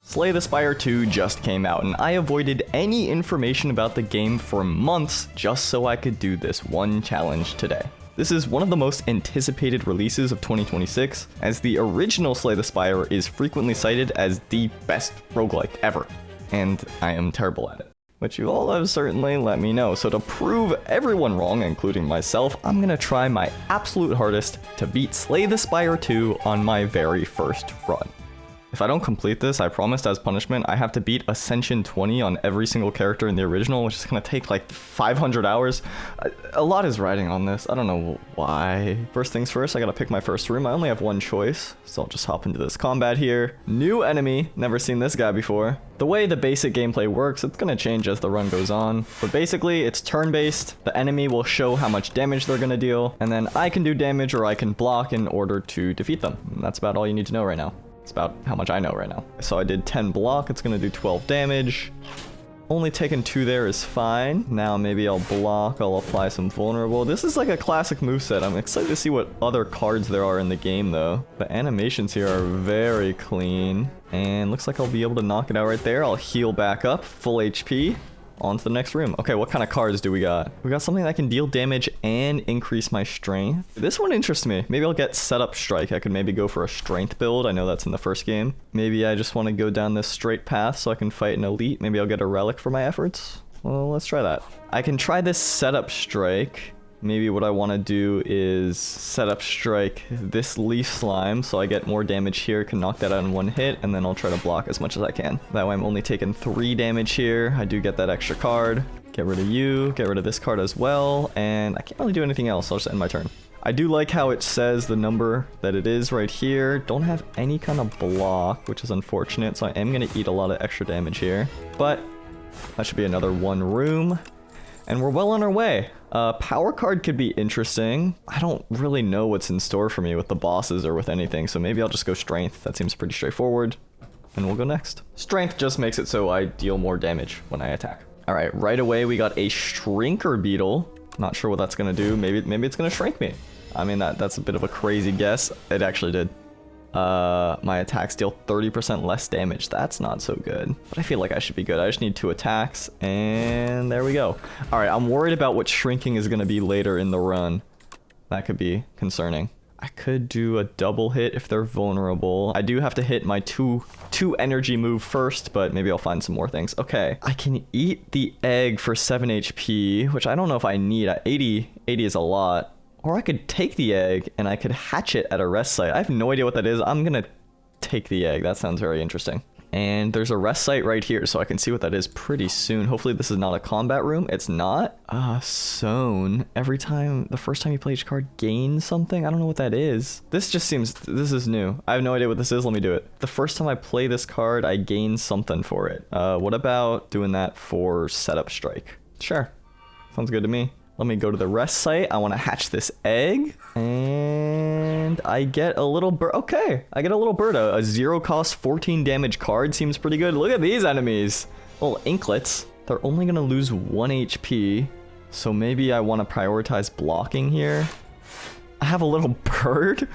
Slay the Spire 2 just came out, and I avoided any information about the game for months just so I could do this one challenge today. This is one of the most anticipated releases of 2026, as the original Slay the Spire is frequently cited as the best roguelike ever, and I am terrible at it. Which you all have certainly let me know, so to prove everyone wrong, including myself, I'm gonna try my absolute hardest to beat Slay the Spire 2 on my very first run. If I don't complete this, I promised as punishment, I have to beat Ascension 20 on every single character in the original, which is gonna take like 500 hours. A lot is riding on this, I don't know why. First things first, I gotta pick my first room. I only have one choice, so I'll just hop into this combat here. New enemy, never seen this guy before. The way the basic gameplay works, it's gonna change as the run goes on, but basically it's turn-based. The enemy will show how much damage they're gonna deal, and then I can do damage or I can block in order to defeat them. And that's about all you need to know right now. It's about how much I know right now. So I did 10 block, it's gonna do 12 damage. Only taking 2 there is fine. Now maybe I'll block, I'll apply some vulnerable. This is like a classic moveset. I'm excited to see what other cards there are in the game though. The animations here are very clean. And looks like I'll be able to knock it out right there. I'll heal back up, full HP. On to the next room. Okay, what kind of cards do we got? We got something that can deal damage and increase my strength. This one interests me. Maybe I'll get setup strike. I could maybe go for a strength build. I know that's in the first game. Maybe I just want to go down this straight path so I can fight an elite. Maybe I'll get a relic for my efforts. Well, let's try that. I can try this setup strike. Maybe what I want to do is set up strike this leaf slime so I get more damage here, can knock that out in one hit, and then I'll try to block as much as I can. That way I'm only taking 3 damage here. I do get that extra card. Get rid of you, get rid of this card as well, and I can't really do anything else. I'll just end my turn. I do like how it says the number that it is right here. Don't have any kind of block, which is unfortunate, so I am going to eat a lot of extra damage here. But that should be another 1 room. And we're well on our way. Power card could be interesting. I don't really know what's in store for me with the bosses or with anything, so maybe I'll just go strength. That seems pretty straightforward. And we'll go next. Strength just makes it so I deal more damage when I attack. All right, right away we got a shrinker beetle. Not sure what that's gonna do. Maybe it's gonna shrink me. I mean, that's a bit of a crazy guess. It actually did. My attacks deal 30% less damage. That's not so good, but I feel like I should be good. I just need 2 attacks, and there we go. All right, I'm worried about what shrinking is going to be later in the run. That could be concerning. I could do a double hit if they're vulnerable. I do have to hit my two energy move first, but maybe I'll find some more things. Okay, I can eat the egg for 7 HP, which I don't know if I need. 80 is a lot. Or I could take the egg and I could hatch it at a rest site. I have no idea what that is. I'm gonna take the egg. That sounds very interesting. And there's a rest site right here, so I can see what that is pretty soon. Hopefully this is not a combat room. It's not. Sown. The first time you play each card, gain something? I don't know what that is. This is new. I have no idea what this is. Let me do it. The first time I play this card, I gain something for it. What about doing that for setup strike? Sure. Sounds good to me. Let me go to the rest site. I want to hatch this egg. And I get a little bird. Okay, I get a little bird. A 0 cost 14 damage card seems pretty good. Look at these enemies. Little inklets. They're only going to lose 1 HP. So maybe I want to prioritize blocking here. I have a little bird.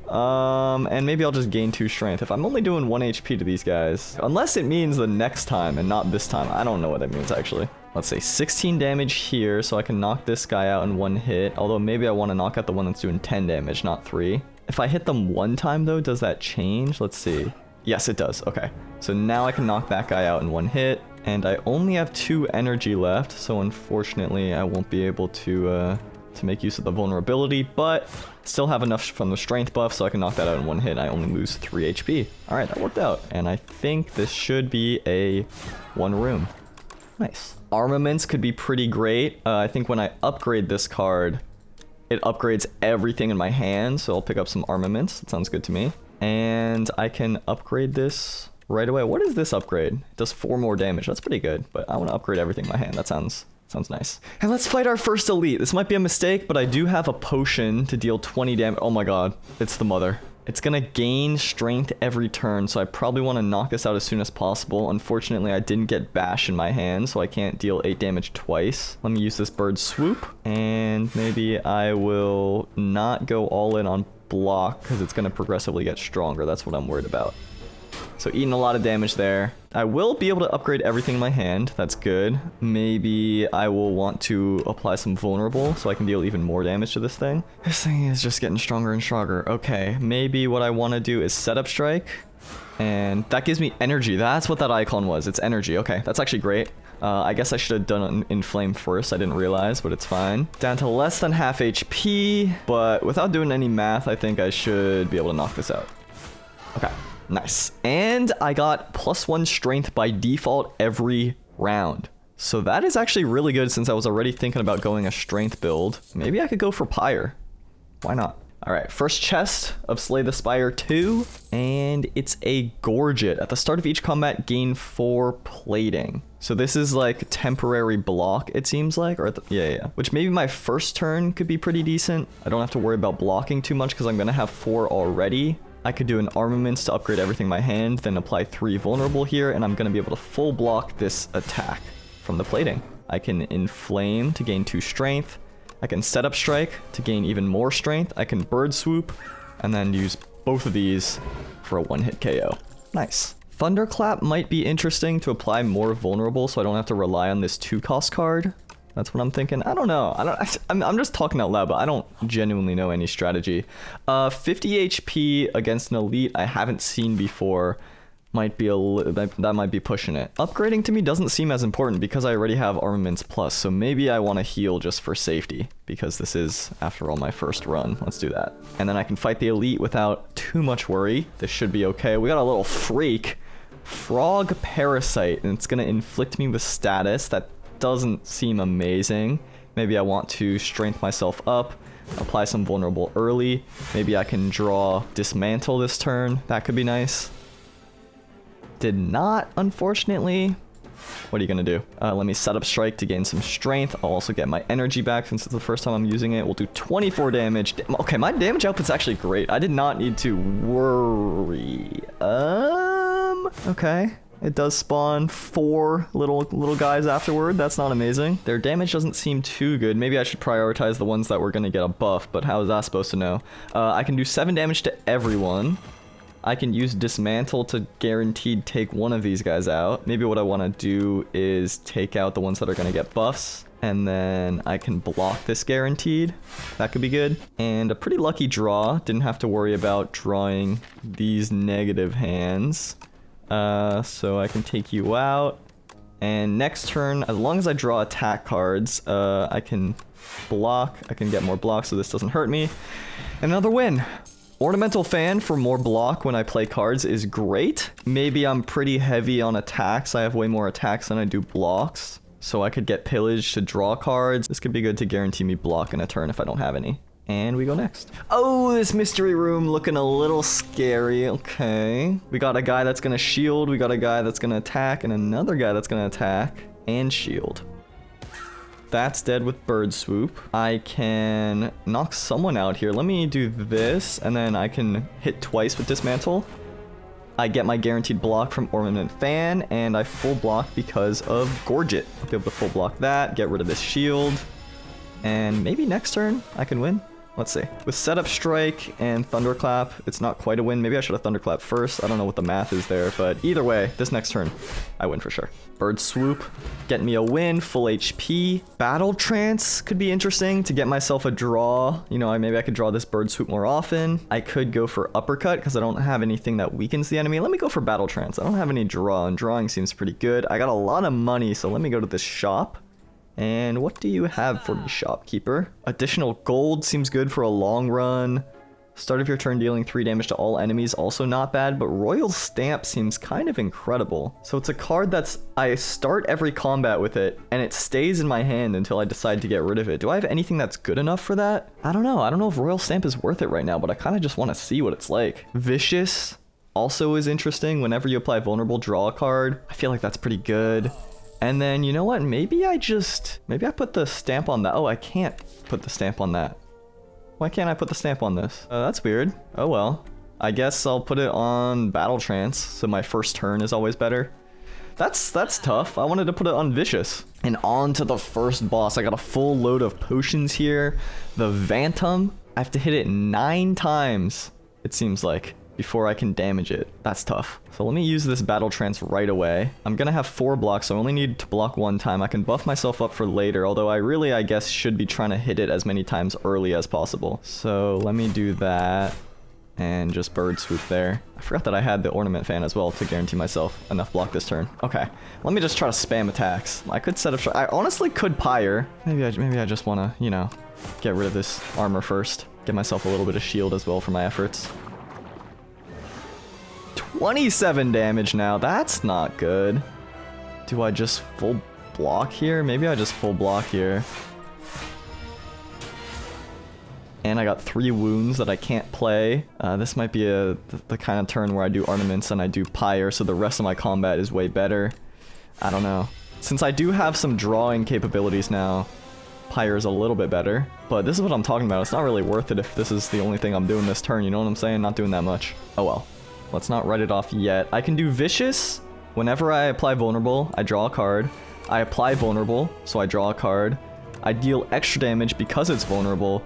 And maybe I'll just gain 2 strength. If I'm only doing 1 HP to these guys. Unless it means the next time and not this time. I don't know what that means actually. Let's say 16 damage here, so I can knock this guy out in 1 hit. Although maybe I want to knock out the one that's doing 10 damage, not 3. If I hit them 1 time though, does that change? Let's see. Yes, it does. Okay. So now I can knock that guy out in 1 hit. And I only have 2 energy left, so unfortunately I won't be able to make use of the vulnerability, but still have enough from the strength buff so I can knock that out in 1 hit. I only lose 3 HP. All right, that worked out. And I think this should be a 1 room. Nice. Armaments could be pretty great. I think when I upgrade this card, it upgrades everything in my hand, so I'll pick up some armaments. That sounds good to me. And I can upgrade this right away. What is this upgrade? It does 4 more damage. That's pretty good, but I want to upgrade everything in my hand. That sounds nice. And let's fight our first elite. This might be a mistake, but I do have a potion to deal 20 damage. Oh my god, it's the mother. It's gonna gain strength every turn, so I probably want to knock this out as soon as possible. Unfortunately, I didn't get bash in my hand, so I can't deal 8 damage twice. Let me use this bird swoop, and maybe I will not go all in on block, because it's gonna progressively get stronger. That's what I'm worried about. So eating a lot of damage there. I will be able to upgrade everything in my hand. That's good. Maybe I will want to apply some vulnerable so I can deal even more damage to this thing. This thing is just getting stronger and stronger. Okay, maybe what I want to do is setup strike. And that gives me energy. That's what that icon was. It's energy. Okay, that's actually great. I guess I should have done it in flame first. I didn't realize, but it's fine. Down to less than half HP, but without doing any math, I think I should be able to knock this out. Okay. Nice. And I got +1 strength by default every round. So that is actually really good since I was already thinking about going a strength build. Maybe I could go for Pyre. Why not? All right, first chest of Slay the Spire 2, and it's a Gorget. At the start of each combat, gain 4 plating. So this is like temporary block, it seems like, or yeah. Which maybe my first turn could be pretty decent. I don't have to worry about blocking too much because I'm gonna have 4 already. I could do an armaments to upgrade everything in my hand, then apply 3 vulnerable here, and I'm going to be able to full block this attack from the plating. I can inflame to gain 2 strength. I can set up strike to gain even more strength. I can bird swoop, and then use both of these for a 1-hit KO. Nice. Thunderclap might be interesting to apply more vulnerable so I don't have to rely on this 2-cost card. That's what I'm thinking. I don't know. I'm just talking out loud, but I don't genuinely know any strategy. 50 HP against an elite I haven't seen before might be that might be pushing it. Upgrading to me doesn't seem as important because I already have Armaments Plus, so maybe I want to heal just for safety because this is, after all, my first run. Let's do that. And then I can fight the elite without too much worry. This should be okay. We got a little freak. Frog Parasite, and it's going to inflict me with status. That doesn't seem amazing. Maybe I want to strength myself up, apply some vulnerable early. Maybe I can draw Dismantle this turn. That could be nice. Did not, unfortunately. What are you gonna do? Let me set up strike to gain some strength. I'll also get my energy back since it's the first time I'm using it. We'll do 24 damage. Okay, my damage output's actually great. I did not need to worry. Okay. It does spawn 4 little guys afterward. That's not amazing. Their damage doesn't seem too good. Maybe I should prioritize the ones that were going to get a buff, but how is that supposed to know? I can do 7 damage to everyone. I can use Dismantle to guaranteed take one of these guys out. Maybe what I want to do is take out the ones that are going to get buffs, and then I can block this guaranteed. That could be good. And a pretty lucky draw. Didn't have to worry about drawing these negative hands. So I can take you out, and next turn, as long as I draw attack cards, I can block. I can get more blocks so this doesn't hurt me. Another win. Ornamental Fan for more block when I play cards is great. Maybe I'm pretty heavy on attacks. I have way more attacks than I do blocks, so I could get Pillage to draw cards. This could be good to guarantee me block in a turn if I don't have any. And we go next. Oh, this mystery room looking a little scary. Okay. We got a guy that's gonna shield, we got a guy that's gonna attack, and another guy that's gonna attack and shield. That's dead with bird swoop. I can knock someone out here. Let me do this, and then I can hit twice with Dismantle. I get my guaranteed block from Ornament Fan, and I full block because of Gorget. I'll be able to full block that, get rid of this shield, and maybe next turn I can win. Let's see. With Setup Strike and Thunderclap, it's not quite a win. Maybe I should have Thunderclap first. I don't know what the math is there, but either way, this next turn, I win for sure. Bird Swoop, get me a win, full HP. Battle Trance could be interesting to get myself a draw. You know, maybe I could draw this Bird Swoop more often. I could go for Uppercut because I don't have anything that weakens the enemy. Let me go for Battle Trance. I don't have any draw, and drawing seems pretty good. I got a lot of money, so let me go to this shop. And what do you have for me, shopkeeper? Additional gold seems good for a long run. Start of your turn dealing 3 damage to all enemies, also not bad, but Royal Stamp seems kind of incredible. So it's a card that's, I start every combat with it, and it stays in my hand until I decide to get rid of it. Do I have anything that's good enough for that? I don't know. I don't know if Royal Stamp is worth it right now, but I kind of just want to see what it's like. Vicious also is interesting. Whenever you apply vulnerable, draw a card. I feel like that's pretty good. And then, you know what? Maybe I put the stamp on that. Oh, I can't put the stamp on that. Why can't I put the stamp on this? That's weird. Oh well. I guess I'll put it on Battle Trance, so my first turn is always better. That's tough. I wanted to put it on Vicious. And on to the first boss. I got a full load of potions here. The Vantum. I have to hit it 9 times, it seems like. before I can damage it. That's tough. So let me use this battle trance right away. I'm gonna have 4 blocks, so I only need to block 1 time. I can buff myself up for later, although I guess, should be trying to hit it as many times early as possible. So let me do that. And just bird swoop there. I forgot that I had the ornament fan as well to guarantee myself enough block this turn. Okay, let me just try to spam attacks. I could set up... I honestly could pyre. Maybe I just want to, you know, get rid of this armor first. Get myself a little bit of shield as well for my efforts. 27 damage now. That's not good. Do I just full block here? Maybe I just full block here. And I got 3 wounds that I can't play. This might be the kind of turn where I do ornaments and I do pyre, so the rest of my combat is way better. I don't know. Since I do have some drawing capabilities now, pyre is a little bit better. But this is what I'm talking about. It's not really worth it if this is the only thing I'm doing this turn, you know what I'm saying? Not doing that much. Oh well. Let's not write it off yet. I can do vicious. Whenever I apply vulnerable, I draw a card. I apply vulnerable, so I draw a card. I deal extra damage because it's vulnerable.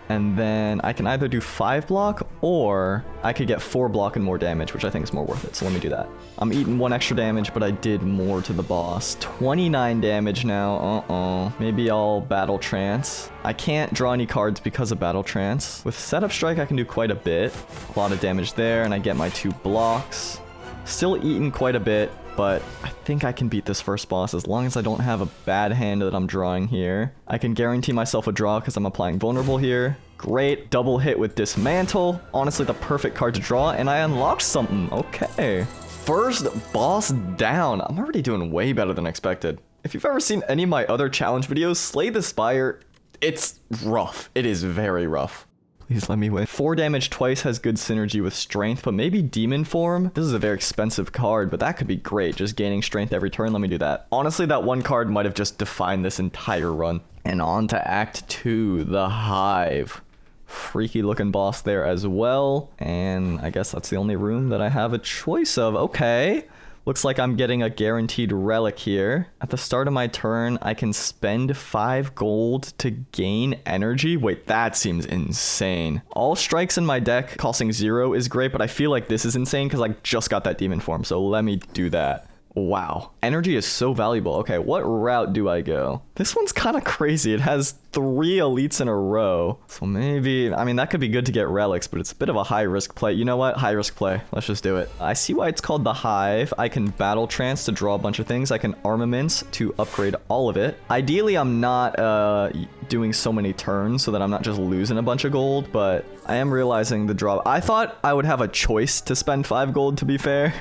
And then I can either do 5 block or I could get 4 block and more damage, which I think is more worth it. So let me do that. I'm eating 1 extra damage, but I did more to the boss. 29 damage now. Maybe I'll battle trance. I can't draw any cards because of battle trance. With setup strike, I can do quite a bit. A lot of damage there, and I get my 2 blocks. Still eating quite a bit, but I think I can beat this first boss as long as I don't have a bad hand that I'm drawing here. I can guarantee myself a draw because I'm applying vulnerable here. Great, double hit with dismantle. Honestly, the perfect card to draw, and I unlocked something. Okay. First boss down. I'm already doing way better than expected. If you've ever seen any of my other challenge videos, Slay the Spire, it's rough. It is very rough. Please let me win. 4 damage twice has good synergy with strength, but maybe demon form? This is a very expensive card, but that could be great. Just gaining strength every turn. Let me do that. Honestly, that one card might have just defined this entire run. And on to Act 2, the Hive. Freaky looking boss there as well. And I guess that's the only room that I have a choice of. Okay. Looks like I'm getting a guaranteed relic here. At the start of my turn, I can spend 5 gold to gain energy. Wait, that seems insane. All strikes in my deck costing 0 is great, but I feel like this is insane because I just got that demon form. So let me do that. Wow. Energy is so valuable. Okay, what route do I go? This one's kind of crazy. It has 3 elites in a row. So maybe, I mean, that could be good to get relics, but it's a bit of a high risk play. You know what? High risk play. Let's just do it. I see why it's called the Hive. I can battle trance to draw a bunch of things. I can armaments to upgrade all of it. Ideally, I'm not doing so many turns so that I'm not just losing a bunch of gold, but I am realizing the draw. I thought I would have a choice to spend 5 gold, to be fair.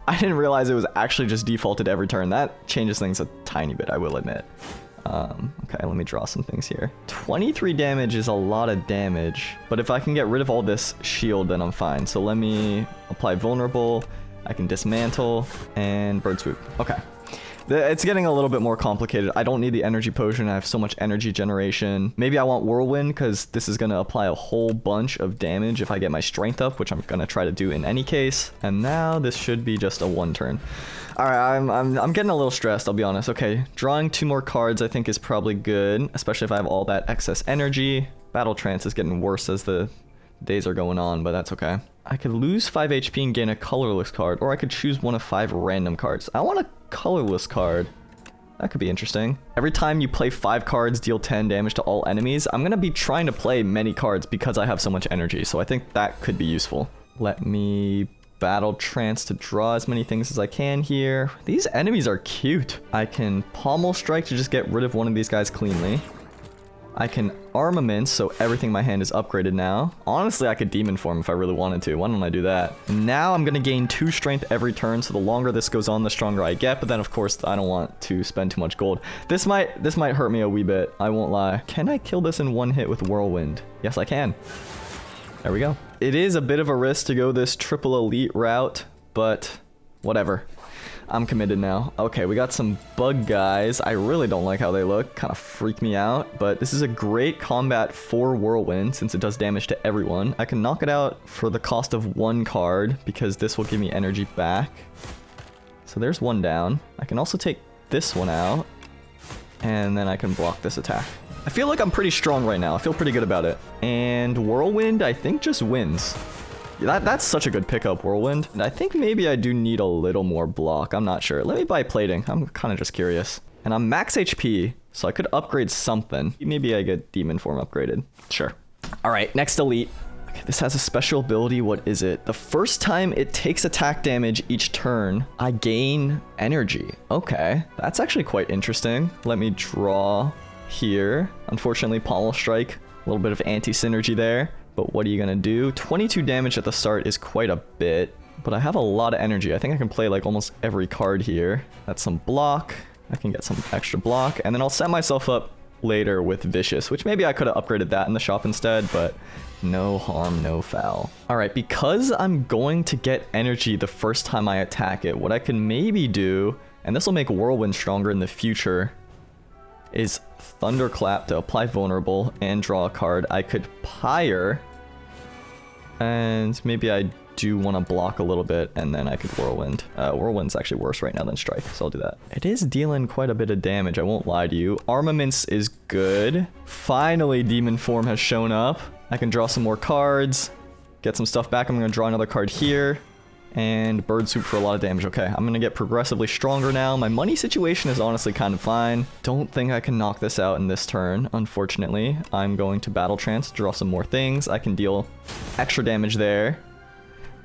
I didn't realize it was actually just defaulted every turn. That changes things a tiny bit, I will admit. Okay, let me draw some things here. 23 damage is a lot of damage, but if I can get rid of all this shield, then I'm fine. So let me apply vulnerable. I can dismantle and bird swoop. Okay. It's getting a little bit more complicated. I don't need the energy potion. I have so much energy generation. Maybe I want whirlwind because this is going to apply a whole bunch of damage if I get my strength up, which I'm going to try to do in any case. And now this should be just a 1 turn. All right, I'm getting a little stressed, I'll be honest. Okay, drawing 2 more cards I think is probably good, especially if I have all that excess energy. Battle trance is getting worse as the days are going on, but that's okay. I could lose 5 HP and gain a colorless card, or I could choose one of 5 random cards. I want a colorless card. That could be interesting. Every time you play 5 cards, deal 10 damage to all enemies. I'm gonna be trying to play many cards because I have so much energy, so I think that could be useful. Let me battle trance to draw as many things as I can here. These enemies are cute. I can pommel strike to just get rid of one of these guys cleanly. I can armament, so everything in my hand is upgraded now. Honestly, I could demon form if I really wanted to. Why don't I do that? Now I'm gonna gain 2 strength every turn, so the longer this goes on, the stronger I get. But then, of course, I don't want to spend too much gold. This might hurt me a wee bit. I won't lie. Can I kill this in 1 hit with whirlwind? Yes, I can. There we go. It is a bit of a risk to go this triple elite route, but whatever. I'm committed now. Okay, we got some bug guys. I really don't like how they look. Kind of freak me out. But this is a great combat for whirlwind since it does damage to everyone. I can knock it out for the cost of 1 card because this will give me energy back. So there's 1 down. I can also take this one out. And then I can block this attack. I feel like I'm pretty strong right now. I feel pretty good about it. And whirlwind, I think, just wins. That's such a good pickup, Whirlwind. And I think maybe I do need a little more block. I'm not sure. Let me buy plating. I'm kind of just curious. And I'm max HP, so I could upgrade something. Maybe I get demon form upgraded. Sure. All right, next elite. Okay, this has a special ability. What is it? The first time it takes attack damage each turn, I gain energy. Okay, that's actually quite interesting. Let me draw here. Unfortunately, Pommel Strike, a little bit of anti-synergy there. But what are you gonna do? 22 damage at the start is quite a bit, but I have a lot of energy. I think I can play like almost every card here. That's some block. I can get some extra block, and then I'll set myself up later with Vicious, which maybe I could have upgraded that in the shop instead, but no harm, no foul. All right, because I'm going to get energy the first time I attack it, what I can maybe do, and this will make Whirlwind stronger in the future, is Thunderclap to apply Vulnerable and draw a card. I could Pyre, and maybe I do want to block a little bit, and then I could Whirlwind. Whirlwind's actually worse right now than Strike, so I'll do that. It is dealing quite a bit of damage, I won't lie to you. Armaments is good. Finally, Demon Form has shown up. I can draw some more cards, get some stuff back. I'm going to draw another card here, and Bird Soup for a lot of damage. Okay, I'm going to get progressively stronger now. My money situation is honestly kind of fine. Don't think I can knock this out in this turn, unfortunately. I'm going to Battle Trance, draw some more things. I can deal extra damage there.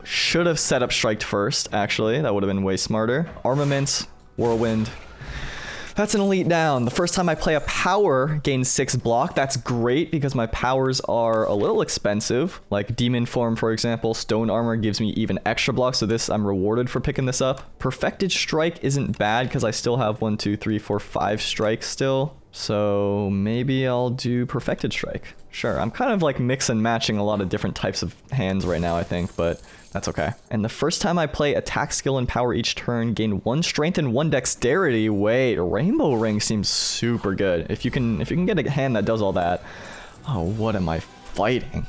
Should have set up Strike first, actually. That would have been way smarter. Armaments, Whirlwind. That's an elite down. The first time I play a power, gain 6 block. That's great because my powers are a little expensive. Like Demon Form, for example. Stone Armor gives me even extra block, so this I'm rewarded for picking this up. Perfected Strike isn't bad because I still have 1, 2, 3, 4, 5 strikes still. So maybe I'll do Perfected Strike. Sure, I'm kind of like mix and matching a lot of different types of hands right now, I think, but that's okay. And the first time I play attack skill and power each turn, gain 1 strength and 1 dexterity. Wait, Rainbow Ring seems super good. If you can get a hand that does all that. Oh, what am I fighting?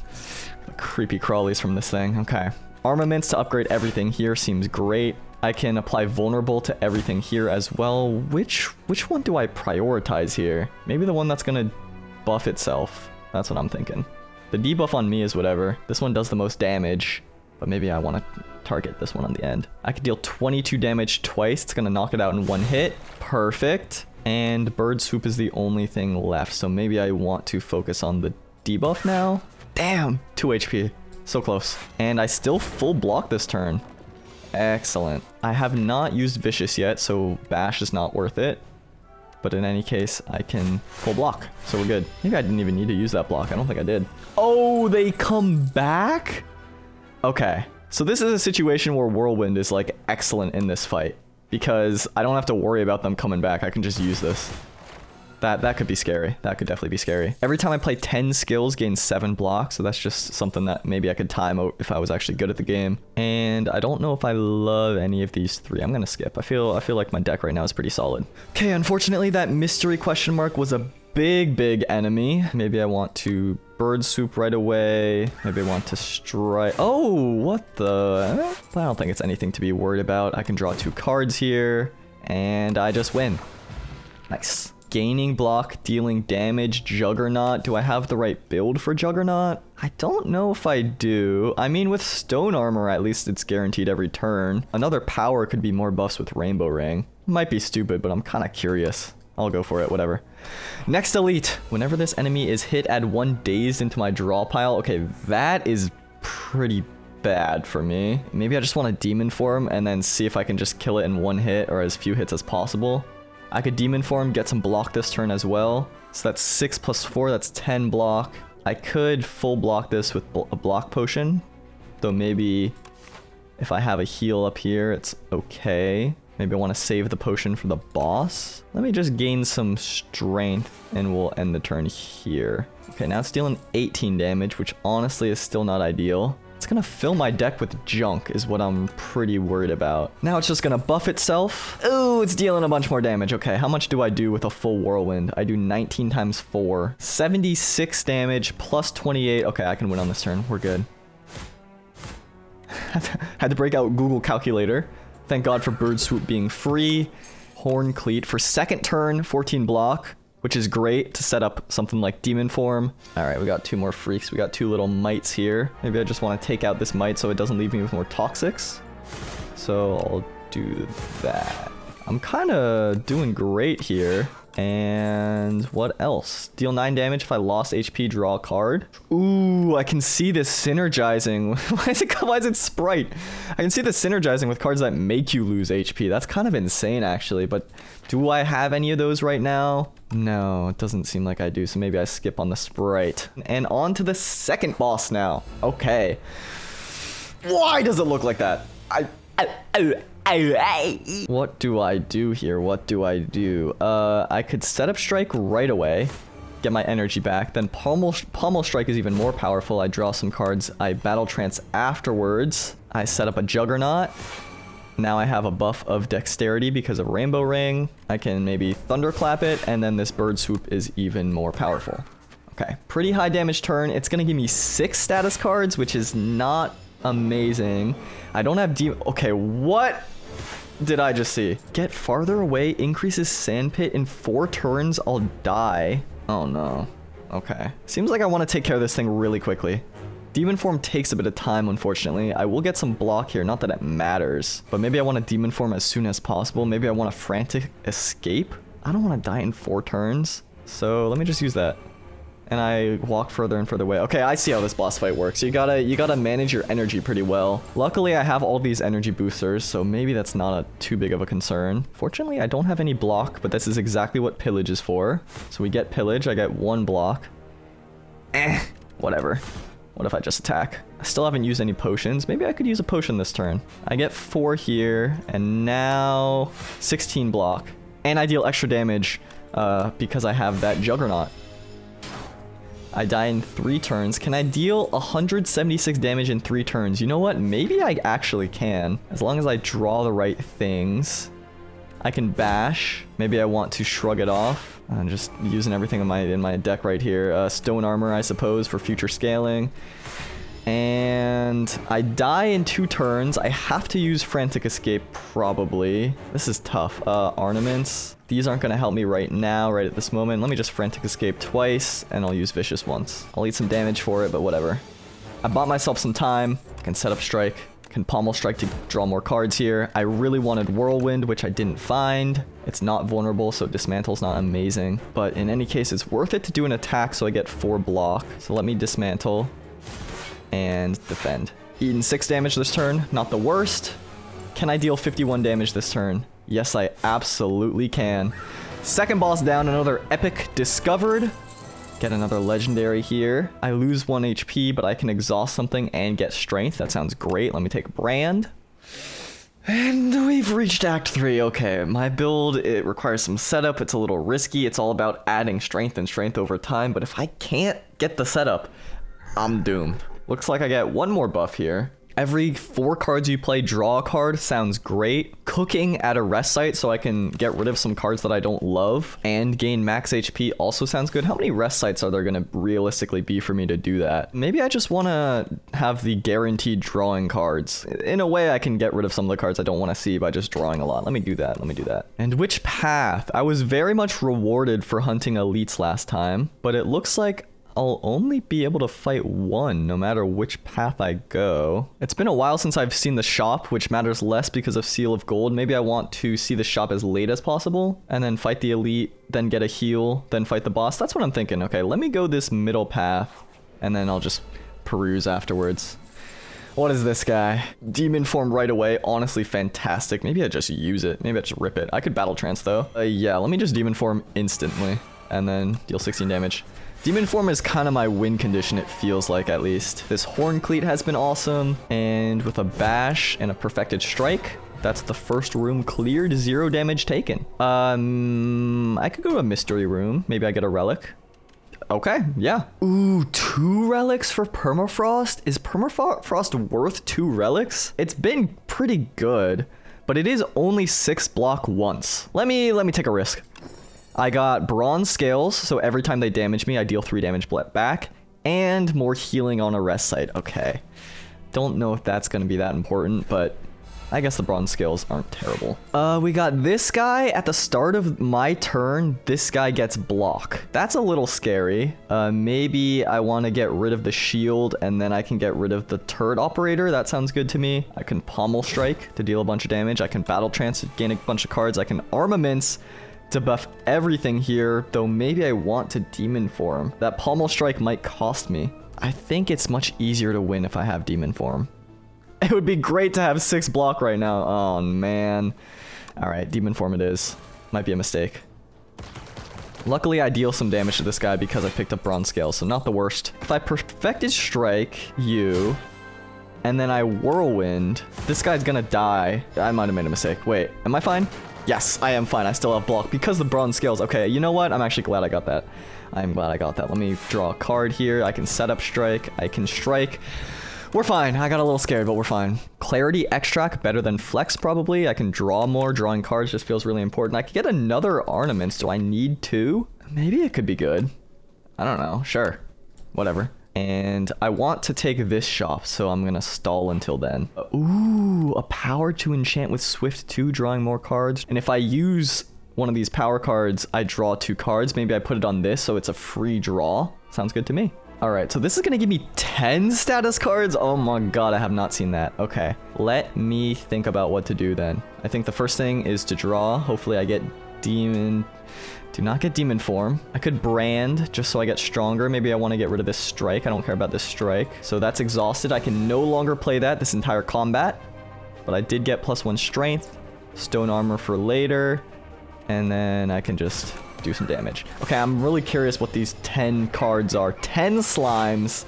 The creepy crawlies from this thing. Okay. Armaments to upgrade everything here seems great. I can apply Vulnerable to everything here as well. Which one do I prioritize here? Maybe the one that's gonna buff itself. That's what I'm thinking. The debuff on me is whatever. This one does the most damage, but maybe I want to target this one on the end. I could deal 22 damage twice. It's gonna knock it out in 1 hit. Perfect. And Bird Swoop is the only thing left, so maybe I want to focus on the debuff now. Damn, 2 HP. So close. And I still full block this turn. Excellent. I have not used Vicious yet, so Bash is not worth it. But in any case, I can full block, so we're good. Maybe I didn't even need to use that block. I don't think I did. Oh, they come back? Okay. So this is a situation where Whirlwind is like excellent in this fight because I don't have to worry about them coming back. I can just use this. That could be scary. That could definitely be scary. Every time I play 10 skills, gain 7 blocks. So that's just something that maybe I could time out if I was actually good at the game. And I don't know if I love any of these 3. I'm gonna skip. I feel like my deck right now is pretty solid. Okay, unfortunately that mystery question mark was a big enemy. Maybe I want to Bird Soup right away. Maybe I want to strike. Oh, what the? I don't think it's anything to be worried about. I can draw 2 cards here and I just win. Nice. Gaining block, dealing damage, Juggernaut. Do I have the right build for Juggernaut? I don't know if I do. I mean, with Stone Armor, at least it's guaranteed every turn. Another power could be more buffs with Rainbow Ring. Might be stupid, but I'm kind of curious. I'll go for it, whatever. Next elite. Whenever this enemy is hit, add 1 dazed into my draw pile. Okay, that is pretty bad for me. Maybe I just want a Demon Form and then see if I can just kill it in 1 hit or as few hits as possible. I could Demon Form, get some block this turn as well. So that's 6 plus 4, that's 10 block. I could full block this with a block potion. Though maybe if I have a heal up here, it's okay. Maybe I want to save the potion for the boss. Let me just gain some strength and we'll end the turn here. Okay, now it's dealing 18 damage, which honestly is still not ideal. It's gonna fill my deck with junk is what I'm pretty worried about. Now it's just gonna buff itself. Oh, it's dealing a bunch more damage. Okay, how much do I do with a full Whirlwind? I do 19 times 4. 76 damage plus 28. Okay, I can win on this turn. We're good. Had to break out Google Calculator. Thank God for Bird Swoop being free. Horn Cleat for second turn, 14 block. which is great to set up something like demon form. All right, we got 2 more freaks. We got 2 little mites here. Maybe I just want to take out this mite so it doesn't leave me with more toxics. So I'll do that. I'm kind of doing great here. And what else? Deal 9 damage if I lost HP, draw a card. Ooh, I can see this synergizing. Why is it Sprite? I can see this synergizing with cards that make you lose HP. That's kind of insane, actually. But do I have any of those right now? No, it doesn't seem like I do. So maybe I skip on the Sprite. And on to the second boss now. Okay. Why does it look like that? What do I do here? What do I do? I could set up strike right away, get my energy back. Then pommel strike is even more powerful. I draw some cards. I battle trance afterwards. I set up a juggernaut. Now I have a buff of dexterity because of rainbow ring. I can maybe thunderclap it, and then this bird swoop is even more powerful. Okay, pretty high damage turn. It's gonna give me 6 status cards, which is not amazing. I don't have okay, what did I just see? Get farther away, increases sandpit in 4 turns, I'll die. Oh no. Okay. Seems like I want to take care of this thing really quickly. Demon form takes a bit of time, unfortunately. I will get some block here, not that it matters. But maybe I want to demon form as soon as possible. Maybe I want a frantic escape. I don't want to die in 4 turns. So let me just use that. And I walk further and further away. Okay, I see how this boss fight works. You gotta manage your energy pretty well. Luckily, I have all these energy boosters, so maybe that's not too big of a concern. Fortunately, I don't have any block, but this is exactly what pillage is for. So we get pillage, I get 1 block. Whatever. What if I just attack? I still haven't used any potions. Maybe I could use a potion this turn. I get 4 here, and now 16 block. And I deal extra damage because I have that juggernaut. I die in 3 turns. Can I deal 176 damage in 3 turns? You know what? Maybe I actually can. As long as I draw the right things. I can bash. Maybe I want to shrug it off. I'm just using everything in my deck right here. Stone armor, I suppose, for future scaling. And I die in 2 turns. I have to use Frantic Escape, probably. This is tough. Ornaments. These aren't going to help me right now, right at this moment. Let me just Frantic Escape twice, and I'll use Vicious once. I'll eat some damage for it, but whatever. I bought myself some time. I can set up Strike. Can Pommel Strike to draw more cards here. I really wanted Whirlwind, which I didn't find. It's not vulnerable, so Dismantle's not amazing. But in any case, it's worth it to do an attack so I get 4 block. So let me Dismantle and defend. Eaten 6 damage this turn, not the worst. Can I deal 51 damage this turn? Yes, I absolutely can. Second boss down, another epic discovered. Get another legendary here. I lose 1 HP, but I can exhaust something and get strength. That sounds great. Let me take Brand. And we've reached Act 3. Okay, my build, it requires some setup. It's a little risky. It's all about adding strength and strength over time. But if I can't get the setup, I'm doomed. Looks like I get 1 more buff here. Every 4 cards you play, draw a card. Sounds great. Cooking at a rest site so I can get rid of some cards that I don't love and gain max HP also sounds good. How many rest sites are there going to realistically be for me to do that? Maybe I just want to have the guaranteed drawing cards. In a way, I can get rid of some of the cards I don't want to see by just drawing a lot. Let me do that. Let me do that. And which path? I was very much rewarded for hunting elites last time, but it looks like I'll only be able to fight 1 no matter which path I go. It's been a while since I've seen the shop, which matters less because of Seal of Gold. Maybe I want to see the shop as late as possible and then fight the elite, then get a heal, then fight the boss. That's what I'm thinking. Okay, let me go this middle path and then I'll just peruse afterwards. What is this guy? Demon form right away. Honestly, fantastic. Maybe I just use it. Maybe I just rip it. I could battle trance though. Yeah, let me just demon form instantly and then deal 16 damage. Demon form is kind of my win condition, it feels like, at least. This Horn Cleat has been awesome, and with a bash and a perfected strike, that's the first room cleared, 0 damage taken. I could go to a mystery room. Maybe I get a relic. Okay, yeah. Ooh, 2 relics for permafrost? Is permafrost worth 2 relics? It's been pretty good, but it is only 6 block once. Let me take a risk. I got bronze scales, so every time they damage me, I deal 3 damage back, and more healing on a rest site. Okay. Don't know if that's going to be that important, but I guess the bronze scales aren't terrible. We got this guy at the start of my turn. This guy gets block. That's a little scary. Maybe I want to get rid of the shield and then I can get rid of the turret operator. That sounds good to me. I can pommel strike to deal a bunch of damage. I can battle trance to gain a bunch of cards. I can armaments to buff everything here, though maybe I want to demon form. That pommel strike might cost me. I think it's much easier to win if I have demon form. It would be great to have 6 block right now. Oh, man. All right, demon form it is. Might be a mistake. Luckily, I deal some damage to this guy because I picked up bronze scales, so not the worst. If I perfected strike you, and then I whirlwind, this guy's gonna die. I might have made a mistake. Wait, am I fine? Yes, I am fine. I still have block because the bronze scales. Okay, you know what? I'm actually glad I got that. I'm glad I got that. Let me draw a card here. I can set up strike. I can strike. We're fine. I got a little scared, but we're fine. Clarity extract better than flex probably. I can draw more. Drawing cards just feels really important. I could get another ornaments. Do I need 2? Maybe it could be good. I don't know. Sure. Whatever. And I want to take this shop, so I'm going to stall until then. Ooh, a power to enchant with Swift 2, drawing more cards. And if I use one of these power cards, I draw 2 cards. Maybe I put it on this, so it's a free draw. Sounds good to me. All right, so this is going to give me 10 status cards. Oh my god, I have not seen that. Okay, let me think about what to do then. I think the first thing is to draw. Hopefully I get demon... Do not get demon form. I could brand just so I get stronger. Maybe I want to get rid of this strike. I don't care about this strike. So that's exhausted. I can no longer play that this entire combat. But I did get +1 strength. Stone armor for later. And then I can just do some damage. Okay, I'm really curious what these 10 cards are. 10 slimes.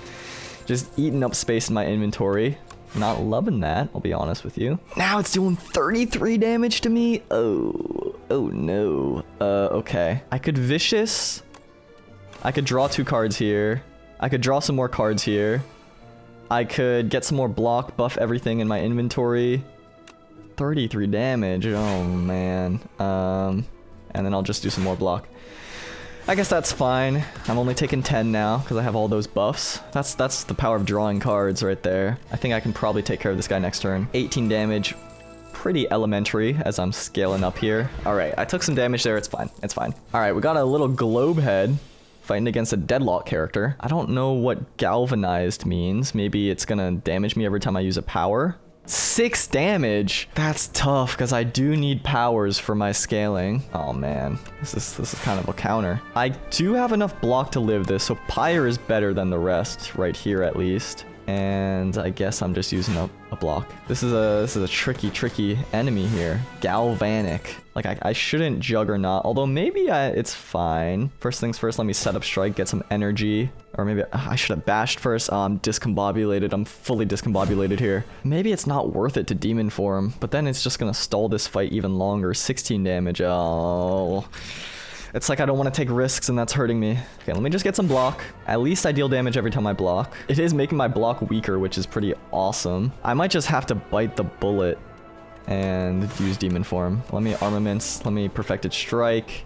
Just eating up space in my inventory. Not loving that, I'll be honest with you. Now it's doing 33 damage to me? Oh no. Okay. I could vicious. I could draw 2 cards here. I could draw some more cards here. I could get some more block, buff everything in my inventory. 33 damage, oh man. And then I'll just do some more block. I guess that's fine. I'm only taking 10 now because I have all those buffs. That's the power of drawing cards right there. I think I can probably take care of this guy next turn. 18 damage. Pretty elementary as I'm scaling up here. All right, I took some damage there. It's fine. It's fine. All right, we got a little globe head fighting against a deadlock character. I don't know what galvanized means. Maybe it's gonna damage me every time I use a power. 6 damage. That's tough because I do need powers for my scaling. Oh man, this is kind of a counter. I do have enough block to live this, so Pyre is better than the rest right here at least. And I guess I'm just using a block. This is a tricky enemy here. Galvanic. Like I shouldn't Juggernaut, although maybe it's fine. First things first, let me set up strike, get some energy. Or maybe I should have bashed first. I'm discombobulated. I'm fully discombobulated here. Maybe it's not worth it to demon form, but then it's just gonna stall this fight even longer. 16 damage. Oh. It's like I don't want to take risks and that's hurting me. Okay, let me just get some block. At least I deal damage every time I block. It is making my block weaker, which is pretty awesome. I might just have to bite the bullet and use demon form. Let me armaments. Let me perfected strike.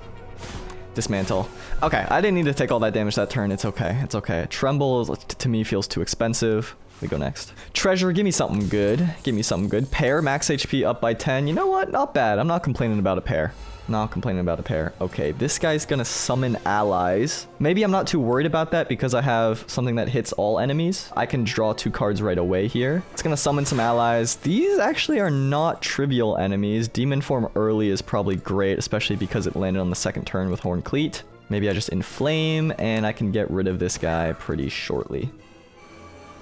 Dismantle. Okay, I didn't need to take all that damage that turn. It's okay. It's okay. Tremble to me feels too expensive. We go next. Treasure, give me something good. Give me something good. Pair, max HP up by 10. You know what? Not bad. I'm not complaining about a pair. Not complaining about a pair. Okay, this guy's gonna summon allies. Maybe I'm not too worried about that because I have something that hits all enemies. I can draw 2 cards right away here. It's gonna summon some allies. These actually are not trivial enemies. Demon form early is probably great, especially because it landed on the 2nd turn with Horn Cleat. Maybe I just inflame and I can get rid of this guy pretty shortly.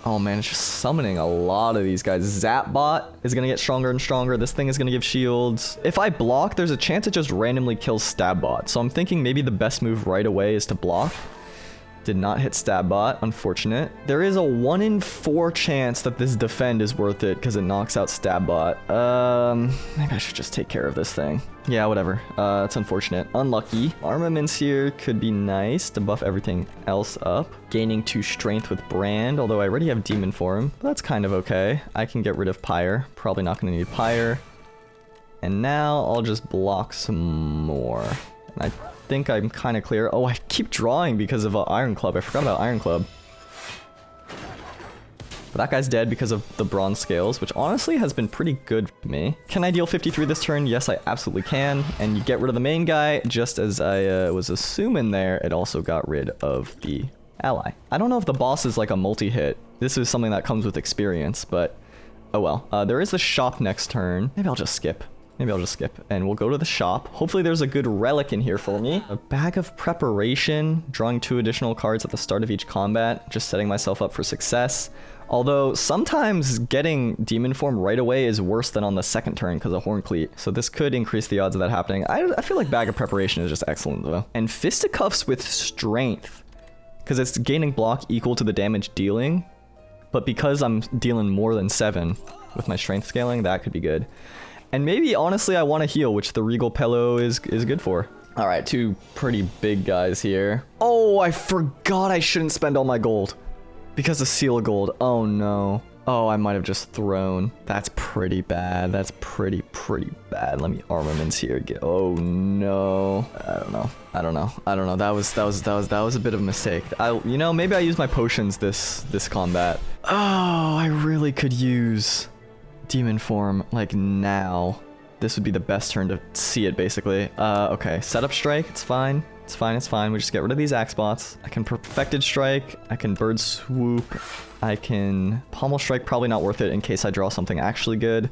Oh man, it's just summoning a lot of these guys. Zapbot is gonna get stronger and stronger. This thing is gonna give shields. If I block, there's a chance it just randomly kills Stabbot. So I'm thinking maybe the best move right away is to block. Did not hit Stabbot, unfortunate. There is a 1 in 4 chance that this defend is worth it because it knocks out Stabbot. Maybe I should just take care of this thing. Yeah, whatever. It's unfortunate. Unlucky. Armaments here could be nice to buff everything else up. Gaining 2 strength with Brand, although I already have Demon Form. But that's kind of okay. I can get rid of Pyre. Probably not going to need Pyre. And now I'll just block some more. And I think I'm kind of clear. Oh, I keep drawing because of Iron Club. I forgot about Iron Club. But that guy's dead because of the bronze scales, which honestly has been pretty good for me. Can I deal 53 this turn? Yes, I absolutely can. And you get rid of the main guy, just as I was assuming there, it also got rid of the ally. I don't know if the boss is like a multi-hit. This is something that comes with experience, but oh well. There is a shop next turn. Maybe I'll just skip. And we'll go to the shop. Hopefully there's a good relic in here for me. A bag of preparation, drawing 2 additional cards at the start of each combat, just setting myself up for success. Although sometimes getting demon form right away is worse than on the second turn because of Horn Cleat. So this could increase the odds of that happening. I feel like bag of preparation is just excellent though. And fisticuffs with strength, because it's gaining block equal to the damage dealing. But because I'm dealing more than 7 with my strength scaling, that could be good. And maybe, honestly, I want to heal, which the Regal Pillow is good for. All right, 2 pretty big guys here. Oh, I forgot I shouldn't spend all my gold because of Seal of Gold. Oh, no. Oh, I might have just thrown. That's pretty bad. That's pretty bad. Let me armaments here. Oh, no. I don't know. That was a bit of a mistake. You know, maybe I use my potions this combat. Oh, I really could use demon form like now. This would be the best turn to see it basically. Okay, setup strike, it's fine. We just get rid of these axe bots. I can perfected strike, I can bird swoop, I can pommel strike, probably not worth it in case I draw something actually good.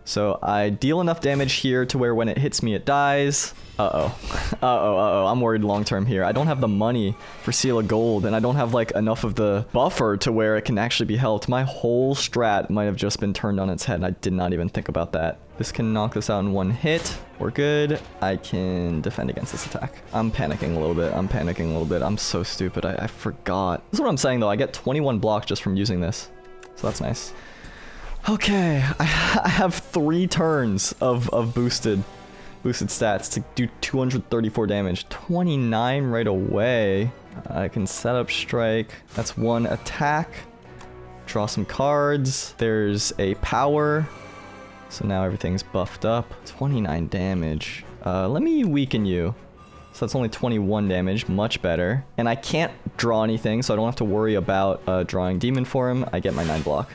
So I deal enough damage here to where when it hits me it dies. I'm worried long term here. I don't have the money for Seal of Gold, and I don't have like enough of the buffer to where it can actually be helped. My whole strat might have just been turned on its head, and I did not even think about that. This can knock this out in 1 hit. We're good. I can defend against this attack. I'm panicking a little bit. I'm so stupid. I forgot. This is what I'm saying though. I get 21 blocks just from using this. So that's nice. Okay, I have 3 turns of boosted stats to do 234 damage. 29 right away. I can set up strike. That's 1 attack. Draw some cards. There's a power. So now everything's buffed up. 29 damage. Let me weaken you. So that's only 21 damage, much better. And I can't draw anything, so I don't have to worry about drawing demon form. I get my 9 block.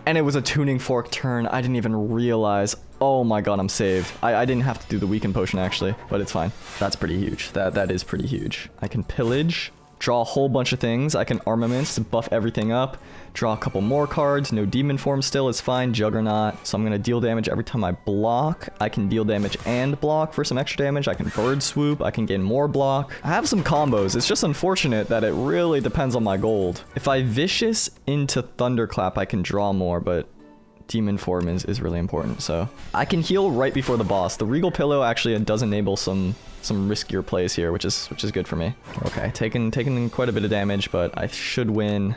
And it was a tuning fork turn. I didn't even realize. Oh my god, I'm saved. I didn't have to do the weaken potion actually, but it's fine. That's pretty huge. That is pretty huge. I can pillage, draw a whole bunch of things. I can armaments to buff everything up, draw a couple more cards. No demon form still is fine. Juggernaut. So I'm gonna deal damage every time I block. I can deal damage and block for some extra damage. I can bird swoop. I can gain more block. I have some combos. It's just unfortunate that it really depends on my gold. If I vicious into thunderclap, I can draw more, but demon form is really important. So I can heal right before the boss. The Regal Pillow actually does enable some riskier plays here, which is good for me. Okay, taking quite a bit of damage, but I should win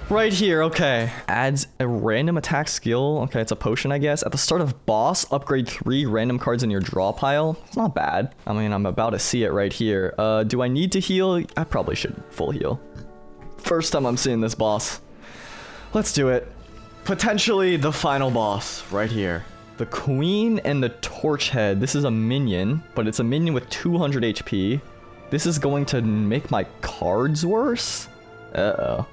right here. Okay, adds a random attack skill. Okay, it's a potion, I guess. At the start of boss, upgrade 3 random cards in your draw pile. It's not bad. I mean, I'm about to see it right here. Do I need to heal? I probably should full heal. First time I'm seeing this boss. Let's do it. Potentially the final boss right here. The Queen and the Torch Head. This is a minion, but it's a minion with 200 HP. This is going to make my cards worse? Uh-oh.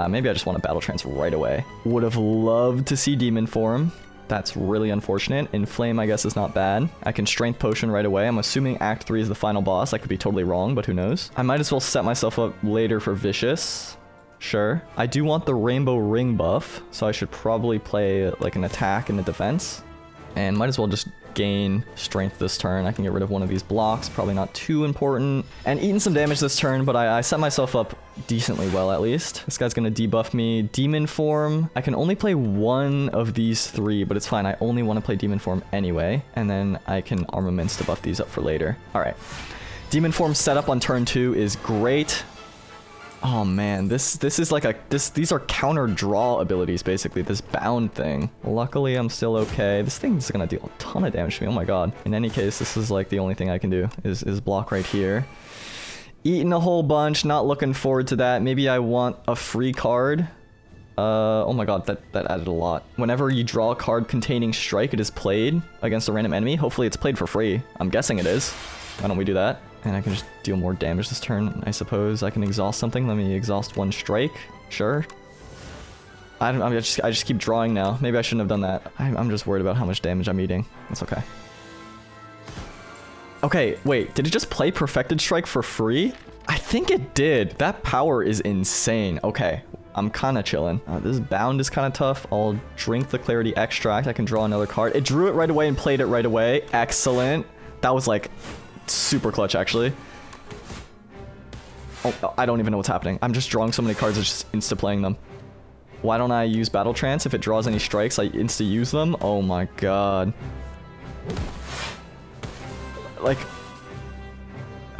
Maybe I just want to battle trance right away. Would have loved to see demon form. That's really unfortunate. Inflame, I guess, is not bad. I can strength potion right away. I'm assuming Act 3 is the final boss. I could be totally wrong, but who knows? I might as well set myself up later for vicious. Sure. I do want the Rainbow Ring buff, so I should probably play like an attack and a defense. And might as well just gain strength this turn. I can get rid of one of these blocks, probably not too important. And eating some damage this turn, but I set myself up decently well at least. This guy's gonna debuff me. Demon form. I can only play 1 of these 3, but it's fine. I only want to play demon form anyway. And then I can armaments to buff these up for later. All right. Demon form setup on turn 2 is great. Oh man, this is like these are counter draw abilities basically, this bound thing. Luckily I'm still okay. This thing's gonna deal a ton of damage to me, oh my god. In any case, this is like the only thing I can do is block right here. Eating a whole bunch, not looking forward to that. Maybe I want a free card. Oh my god, that added a lot. Whenever you draw a card containing strike, it is played against a random enemy. Hopefully it's played for free. I'm guessing it is. Why don't we do that? And I can just deal more damage this turn, I suppose. I can exhaust something. Let me exhaust 1 strike. Sure. I just keep drawing now. Maybe I shouldn't have done that. I'm just worried about how much damage I'm eating. It's okay. Okay, wait, did it just play Perfected Strike for free? I think it did. That power is insane. Okay, I'm kind of chilling. This bound is kind of tough. I'll drink the Clarity Extract. I can draw another card. It drew it right away and played it right away. Excellent. That was like super clutch, actually. Oh, I don't even know what's happening. I'm just drawing so many cards, it's just insta-playing them. Why don't I use Battle Trance? If it draws any strikes, I insta-use them. Oh my god. Like,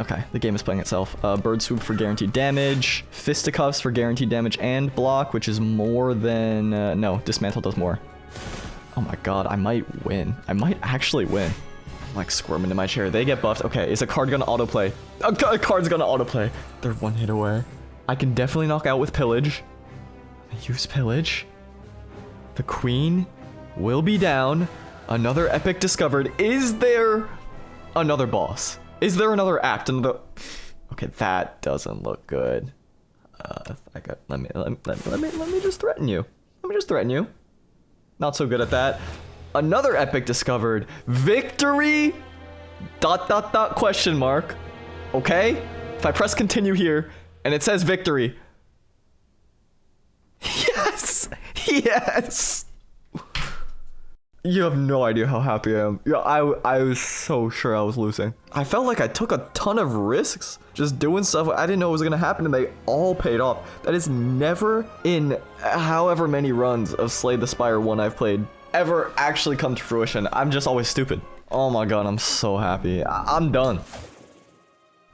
okay, the game is playing itself. Bird Swoop for guaranteed damage. Fisticuffs for guaranteed damage and block, which is more than... no, Dismantle does more. Oh my god, I might win. I might actually win. I'm like squirming in my chair. They get buffed. Okay, is a card gonna autoplay? A card's gonna autoplay. They're one hit away. I can definitely knock out with Pillage. Use Pillage. The Queen will be down. Another epic discovered. Is there... another boss? Is there another act? Okay, that doesn't look good. Let me just threaten you. Let me just threaten you. Not so good at that. Another epic discovered. Victory? ... question mark. Okay? If I press continue here and it says victory. Yes! Yes! You have no idea how happy I am. Yeah, I was so sure I was losing. I felt like I took a ton of risks just doing stuff I didn't know was gonna happen, and they all paid off. That is never in however many runs of Slay the Spire 1 I've played ever actually come to fruition. I'm just always stupid. Oh my god, I'm so happy. I'm done.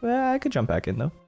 Well, I could jump back in though.